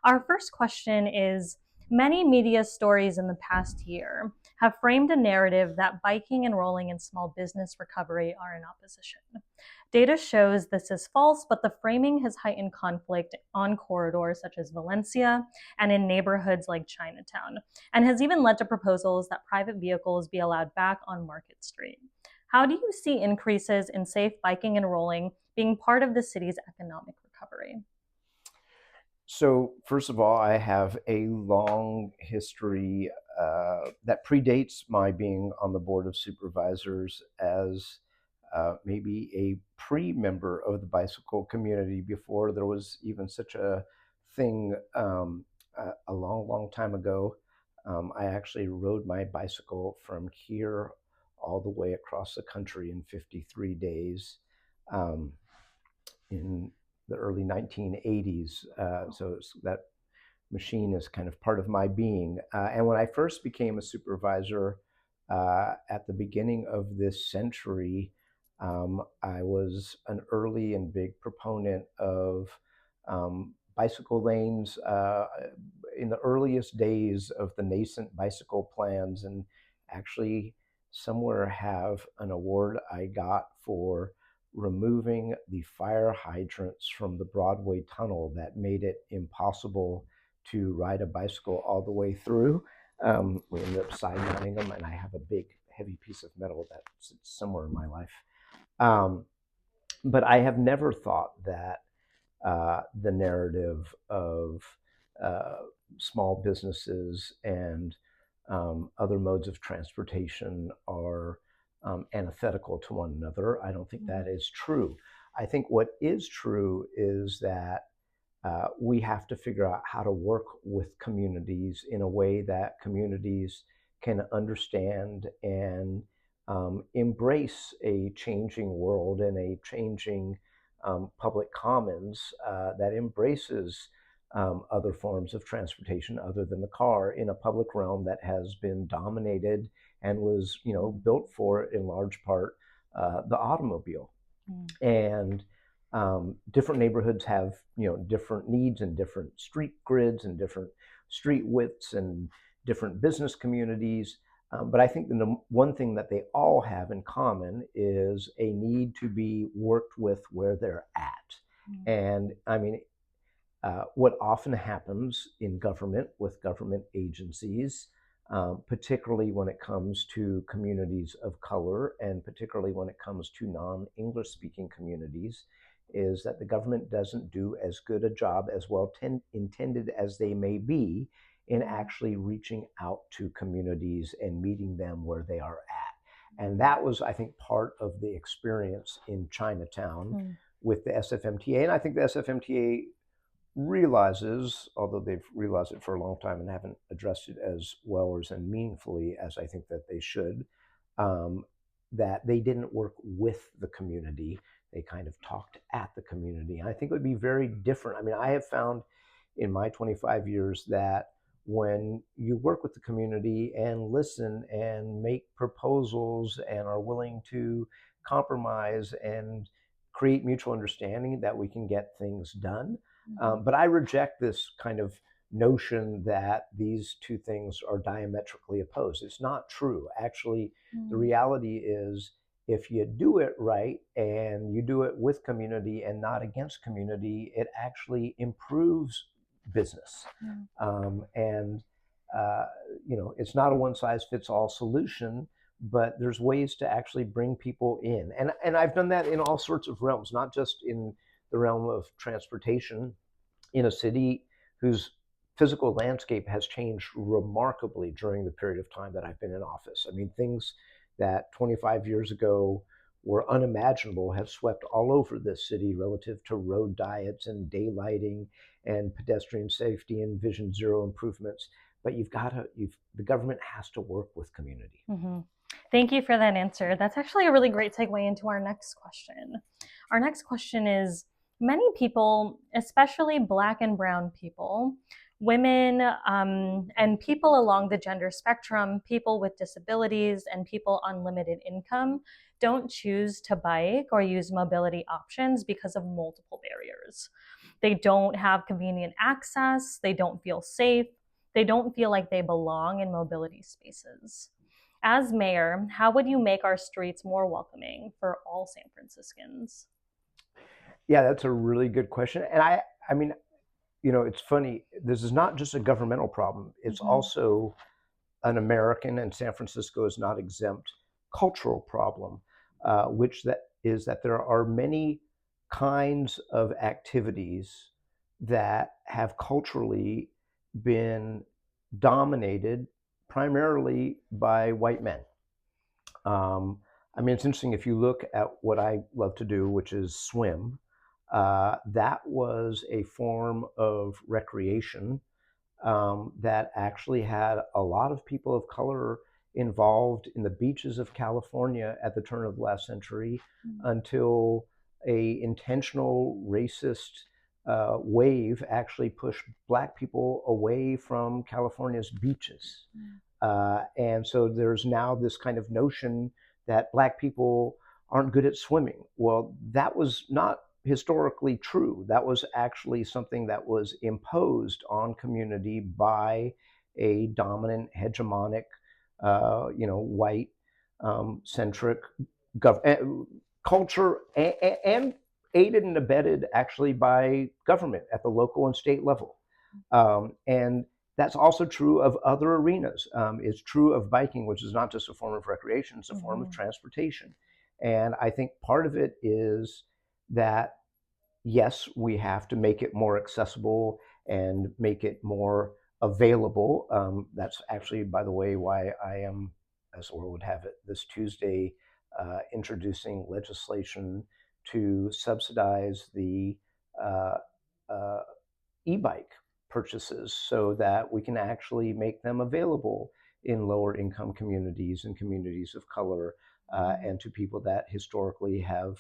Our first question is, many media stories in the past year have framed a narrative that biking and rolling and small business recovery are in opposition. Data shows this is false, but the framing has heightened conflict on corridors such as Valencia and in neighborhoods like Chinatown, and has even led to proposals that private vehicles be allowed back on Market Street. How do you see increases in safe biking and rolling being part of the city's economic recovery? So, first of all, I have a long history that predates my being on the Board of Supervisors as maybe a pre-member of the bicycle community before there was even such a thing a long, long time ago. I actually rode my bicycle from here all the way across the country in 53 days. Um, in the early 1980s. So that machine is kind of part of my being. And when I first became a supervisor at the beginning of this century, I was an early and big proponent of bicycle lanes in the earliest days of the nascent bicycle plans, and actually somewhere have an award I got for removing the fire hydrants from the Broadway tunnel that made it impossible to ride a bicycle all the way through. We ended up side mounting them, and I have a big, heavy piece of metal that sits somewhere in my life. Um, but I have never thought that the narrative of uh, small businesses and other modes of transportation are antithetical to one another. I don't think that is true. I think what is true is that we have to figure out how to work with communities in a way that communities can understand and embrace a changing world and a changing public commons that embraces other forms of transportation other than the car in a public realm that has been dominated and was, built for in large part the automobile. And different neighborhoods have different needs and different street grids and different street widths and different business communities. But I think the one thing that they all have in common is a need to be worked with where they're at. And I mean, what often happens in government with government agencies, particularly when it comes to communities of color and particularly when it comes to non-English speaking communities, is that the government doesn't do as good a job as well intended as they may be in actually reaching out to communities and meeting them where they are at. And that was, I think, part of the experience in Chinatown with the SFMTA. And I think the SFMTA realizes, although they've realized it for a long time and haven't addressed it as well or as meaningfully as I think that they should, that they didn't work with the community. They kind of talked at the community. And I think it would be very different. I mean, I have found in my 25 years that when you work with the community and listen and make proposals and are willing to compromise and create mutual understanding, that we can get things done. But I reject this kind of notion that these two things are diametrically opposed. It's not true. Actually, the reality is if you do it right and you do it with community and not against community, it actually improves business. And it's not a one size fits all solution, but there's ways to actually bring people in. And I've done that in all sorts of realms, not just in the realm of transportation in a city whose physical landscape has changed remarkably during the period of time that I've been in office. I mean, things that 25 years ago were unimaginable have swept all over this city relative to road diets and daylighting and pedestrian safety and Vision Zero improvements. But the government has to work with community. Thank you for that answer. That's actually a really great segue into our next question. Our next question is, many people, especially Black and Brown people, women, and people along the gender spectrum, people with disabilities, and people on limited income don't choose to bike or use mobility options because of multiple barriers. They don't have convenient access, they don't feel safe, they don't feel like they belong in mobility spaces. As mayor, how would you make our streets more welcoming for all San Franciscans? Yeah, that's a really good question. And I mean, it's funny. This is not just a governmental problem. It's Mm-hmm. also an American, and San Francisco is not exempt, cultural problem, which that is that there are many kinds of activities that have culturally been dominated primarily by white men. I mean, it's interesting if you look at what I love to do, which is swim. That was a form of recreation that actually had a lot of people of color involved in the beaches of California at the turn of the last century until a intentional racist wave actually pushed black people away from California's beaches. And so there's now this kind of notion that black people aren't good at swimming. Well, that was not historically true. That was actually something that was imposed on community by a dominant, hegemonic, white centric culture, and aided and abetted actually by government at the local and state level. And that's also true of other arenas. It's true of biking, which is not just a form of recreation, it's a form of Mm-hmm. transportation. And I think part of it is that, yes, we have to make it more accessible and make it more available. That's actually, by the way, why I am, as Or would have it, this Tuesday, introducing legislation to subsidize the uh, uh, e-bike purchases so that we can actually make them available in lower income communities and communities of color, and to people that historically have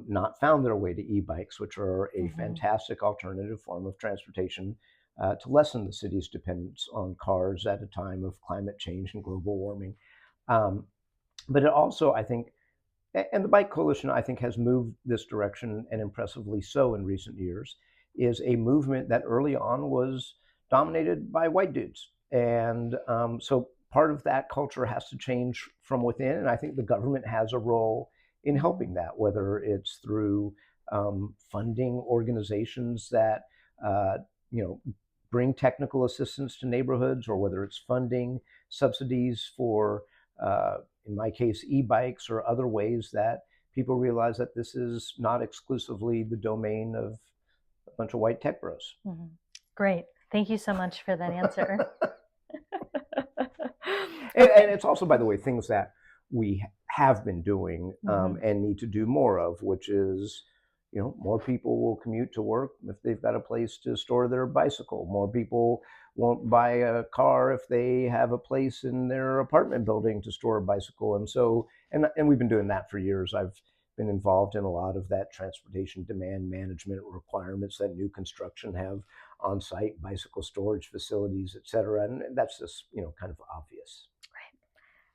not found their way to e-bikes, which are a Mm-hmm. fantastic alternative form of transportation to lessen the city's dependence on cars at a time of climate change and global warming. Um, but it also, I think, and the Bike Coalition, I think, has moved this direction, and impressively so in recent years, is a movement that early on was dominated by white dudes. And so part of that culture has to change from within. And I think the government has a role in Mm-hmm. helping that, whether it's through funding organizations that, uh, you know, bring technical assistance to neighborhoods, or whether it's funding subsidies for in my case, e-bikes, or other ways that people realize that this is not exclusively the domain of a bunch of white tech bros. Mm-hmm. Great. Thank you so much for that answer. And Okay. it's also, by the way, things that we have been doing Mm-hmm. and need to do more of, which is, more people will commute to work if they've got a place to store their bicycle. More people won't buy a car if they have a place in their apartment building to store a bicycle. And so, and we've been doing that for years. I've been involved in a lot of that transportation demand management requirements that new construction have on-site bicycle storage facilities, et cetera. And that's just, kind of obvious.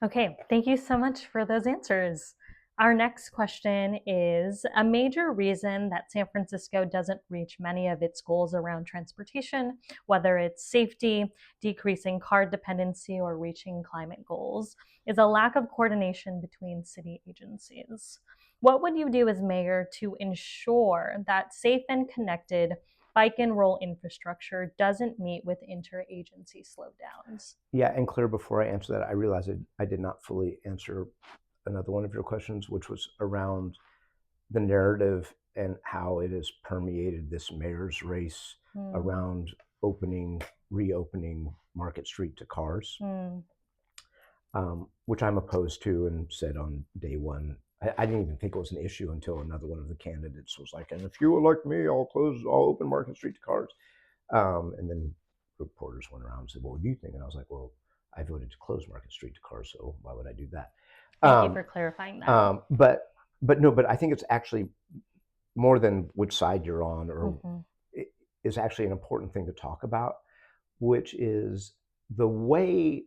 Okay, thank you so much for those answers. Our next question is a major reason that San Francisco doesn't reach many of its goals around transportation, whether it's safety, decreasing car dependency, or reaching climate goals, is a lack of coordination between city agencies. What would you do as mayor to ensure that safe and connected bike and roll infrastructure doesn't meet with interagency slowdowns? Yeah, and Claire, before I answer that, I realized I did not fully answer another one of your questions, which was around the narrative and how it has permeated this mayor's race Hmm. around reopening Market Street to cars, Hmm. which I'm opposed to and said on day one. I didn't even think it was an issue until another one of the candidates was like, "And if you elect me, I'll open Market Street to cars." And then reporters went around and said, "Well, what do you think?" And I was like, "Well, I voted to close Market Street to cars, so why would I do that?" Thank you Um, for clarifying that. but no, but I think it's actually more than which side you're on, or Mm-hmm. it is actually an important thing to talk about, which is the way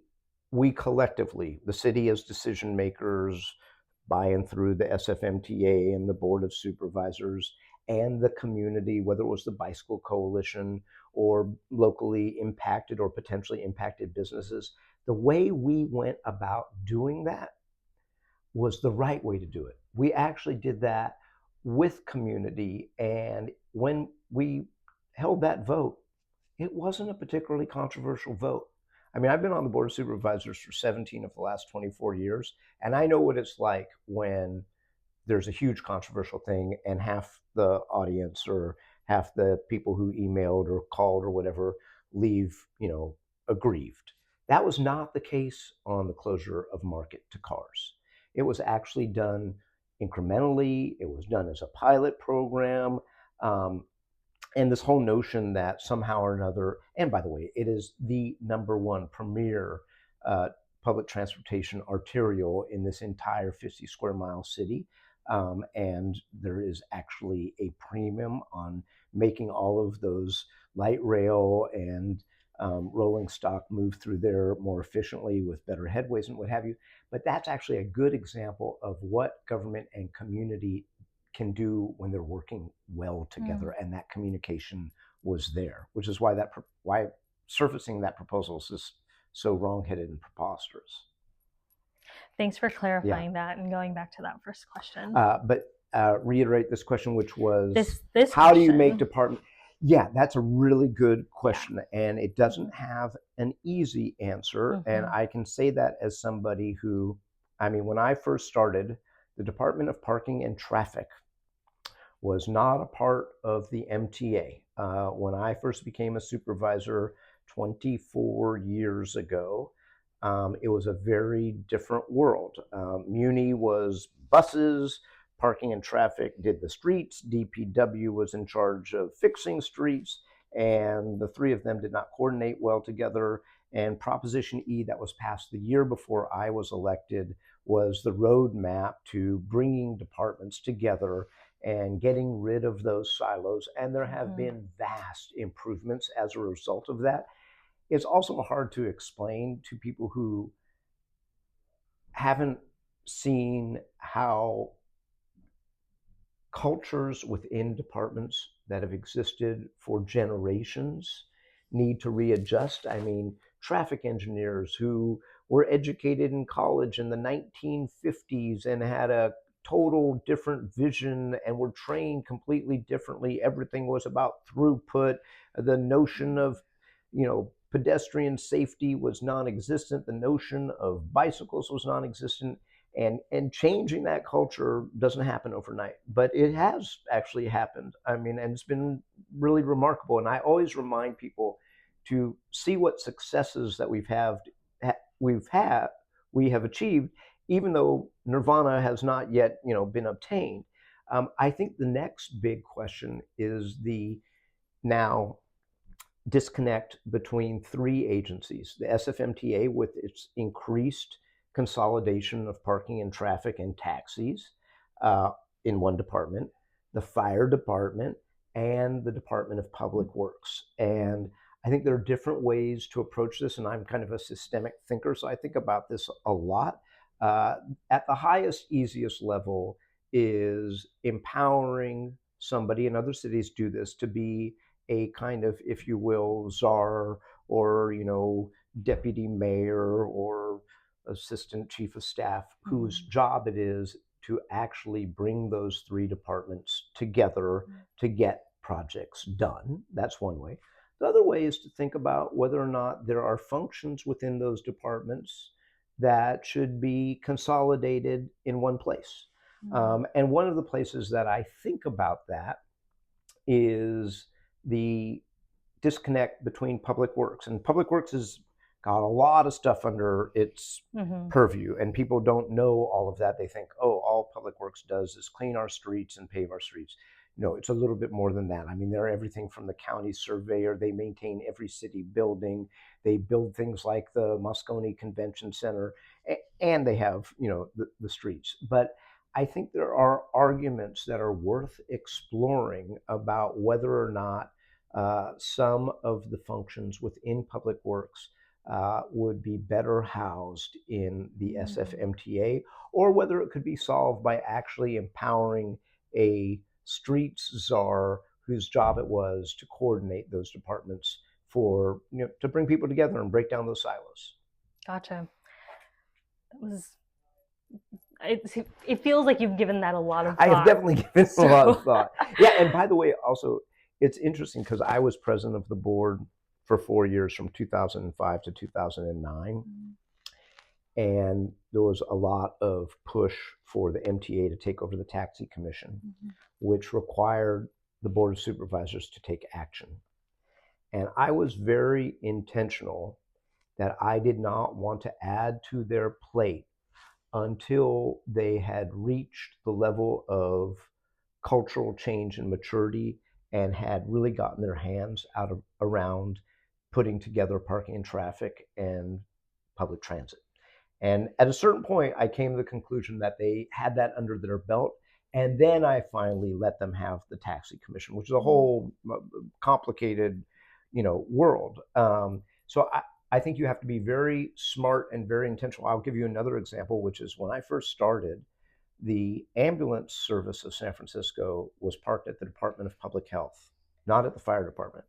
we collectively, the city as decision makers, by and through the SFMTA and the Board of Supervisors and the community, whether it was the Bicycle Coalition or locally impacted or potentially impacted businesses. The way we went about doing that was the right way to do it. We actually did that with community. And when we held that vote, it wasn't a particularly controversial vote. I mean, I've been on the Board of Supervisors for 17 of the last 24 years, and I know what it's like when there's a huge controversial thing and half the audience or half the people who emailed or called or whatever leave, aggrieved. That was not the case on the closure of Market to cars. It was actually done incrementally. It was done as a pilot program. Um, and this whole notion that somehow or another, and by the way, it is the number one premier uh, public transportation arterial in this entire 50 square mile city. And there is actually a premium on making all of those light rail and rolling stock move through there more efficiently with better headways and what have you. But that's actually a good example of what government and community can do when they're working well together, and that communication was there, which is why surfacing that proposal is just so wrongheaded and preposterous. Thanks for Yeah. clarifying that and going back to that first question. But reiterate this question, which was this how do you make question. department? Yeah, that's a really good question, and it doesn't Mm-hmm. have an easy answer. And Mm-hmm. I can say that as somebody who, I mean, when I first started, the Department of Parking and Traffic was not a part of the MTA. When I first became a supervisor 24 years ago, it was a very different world. Muni was buses, parking and traffic did the streets, DPW was in charge of fixing streets, and the three of them did not coordinate well together. And Proposition E, that was passed the year before I was elected, was the roadmap to bringing departments together and getting rid of those silos. And there have been vast improvements as a result of that. It's also hard to explain to people who haven't seen how cultures within departments that have existed for generations need to readjust. I mean, traffic engineers who were educated in college in the 1950s and had a total different vision and were trained completely differently. Everything was about throughput. The notion of, pedestrian safety was non-existent. The notion of bicycles was non-existent. And changing that culture doesn't happen overnight, but it has actually happened. I mean, and it's been really remarkable. And I always remind people to see what successes that we have achieved, even though nirvana has not yet been obtained. I think the next big question is the now disconnect between three agencies: the SFMTA with its increased consolidation of parking and traffic and taxis uh, in one department, the fire department, and the Department of Public Works. And I think there are different ways to approach this, and I'm kind of a systemic thinker, so I think about this a lot. At the highest, easiest level is empowering somebody, and other cities do this, to be a kind of, if you will, czar or, deputy mayor or assistant chief of staff, whose job it is to actually bring those three departments together to get projects done. That's one way. The other way is to think about whether or not there are functions within those departments that should be consolidated in one place. And one of the places that I think about that is the disconnect between public works. And public works has got a lot of stuff under its purview, and people don't know all of that. They think, oh, all public works does is clean our streets and pave our streets. No, it's a little bit more than that. I mean, they're everything from the county surveyor. They maintain every city building. They build things like the Moscone Convention Center, and they have, the streets. But I think there are arguments that are worth exploring about whether or not some of the functions within public works would be better housed in the Mm. SFMTA, or whether it could be solved by actually empowering a streets czar whose job it was to coordinate those departments for, to bring people together and break down those silos. Gotcha. That was it feels like you've given that a lot of I have thought. definitely given a lot of So, thought. Yeah, and by the way, also, it's interesting because I was president of the board for 4 years from 2005 to 2009. And there was a lot of push for the MTA to take over the taxi commission, mm-hmm. which required the board of supervisors to take action. And I was very intentional that I did not want to add to their plate until they had reached the level of cultural change and maturity and had really gotten their hands out of around putting together parking and traffic and public transit. And at a certain point, I came to the conclusion that they had that under their belt. And then I finally let them have the taxi commission, which is a whole complicated, world. So I think you have to be very smart and very intentional. I'll give you another example, which is when I first started, the ambulance service of San Francisco was parked at the Department of Public Health, not at the fire department.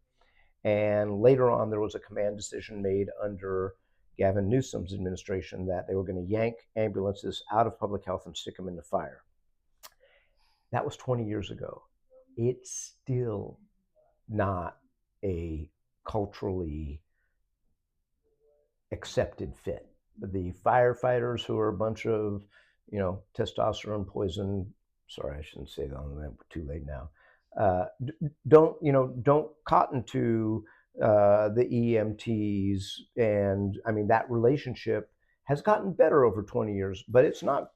And later on, there was a command decision made under Gavin Newsom's administration that they were going to yank ambulances out of public health and stick them into fire. That was 20 years ago. It's still not a culturally accepted fit. The firefighters, who are a bunch of, testosterone poison. Sorry, I shouldn't say that on that. We're too late now. Don't cotton to the EMTs, and I mean that relationship has gotten better over 20 years, but it's not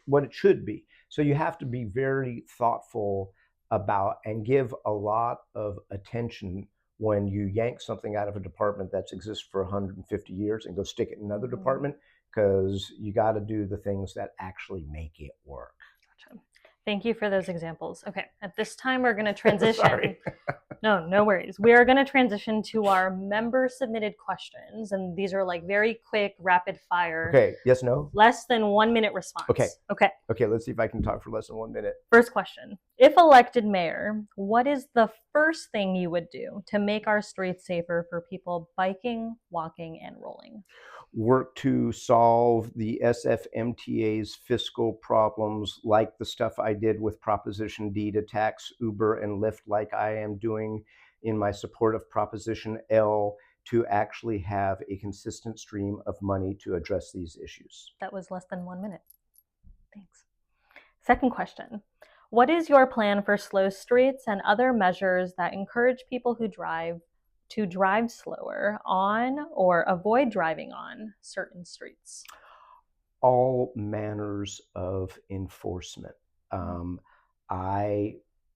what it should be. So you have to be very thoughtful about and give a lot of attention when you yank something out of a department that's existed for 150 years and go stick it in another department, because you got to do the things that actually make it work. Gotcha. Thank you for those examples. Okay, at this time we're going to transition. Sorry. No worries. We are going to transition to our member submitted questions, and these are like very quick, rapid fire. Okay. Yes, no? Less than 1 minute response. Okay. Okay. Okay, let's see if I can talk for less than 1 minute. First question. If elected mayor, what is the first thing you would do to make our streets safer for people biking, walking, and rolling? Work to solve the SFMTA's fiscal problems, like the stuff I did with Proposition D to tax Uber and Lyft, like I am doing in my support of Proposition L, to actually have a consistent stream of money to address these issues. That was less than 1 minute. Thanks. Second question. What is your plan for slow streets and other measures that encourage people who drive to drive slower on or avoid driving on certain streets? All manners of enforcement. I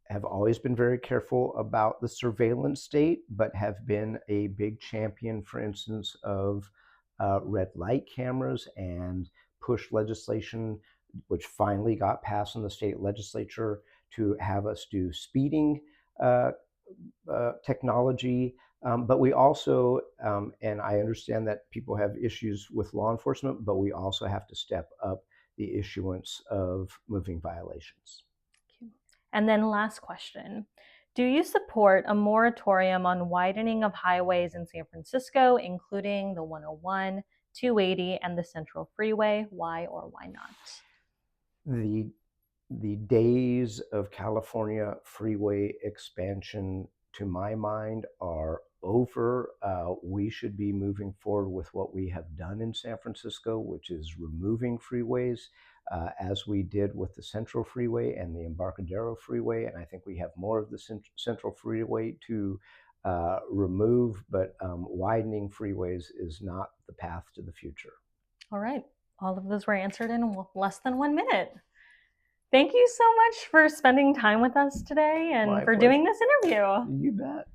have always been very careful about the surveillance state, but have been a big champion, for instance, of red light cameras and push legislation, which finally got passed in the state legislature, to have us do speeding uh, technology. But we also, and I understand that people have issues with law enforcement, but we also have to step up the issuance of moving violations. And then last question. Do you support a moratorium on widening of highways in San Francisco, including the 101, 280, and the Central Freeway? Why or why not? The days of California freeway expansion, to my mind, are over. We should be moving forward with what we have done in San Francisco, which is removing freeways, as we did with the Central Freeway and the Embarcadero Freeway. And I think we have more of the Central Freeway to remove, but widening freeways is not the path to the future. All right. All of those were answered in less than 1 minute. Thank you so much for spending time with us today and for doing this interview. You bet.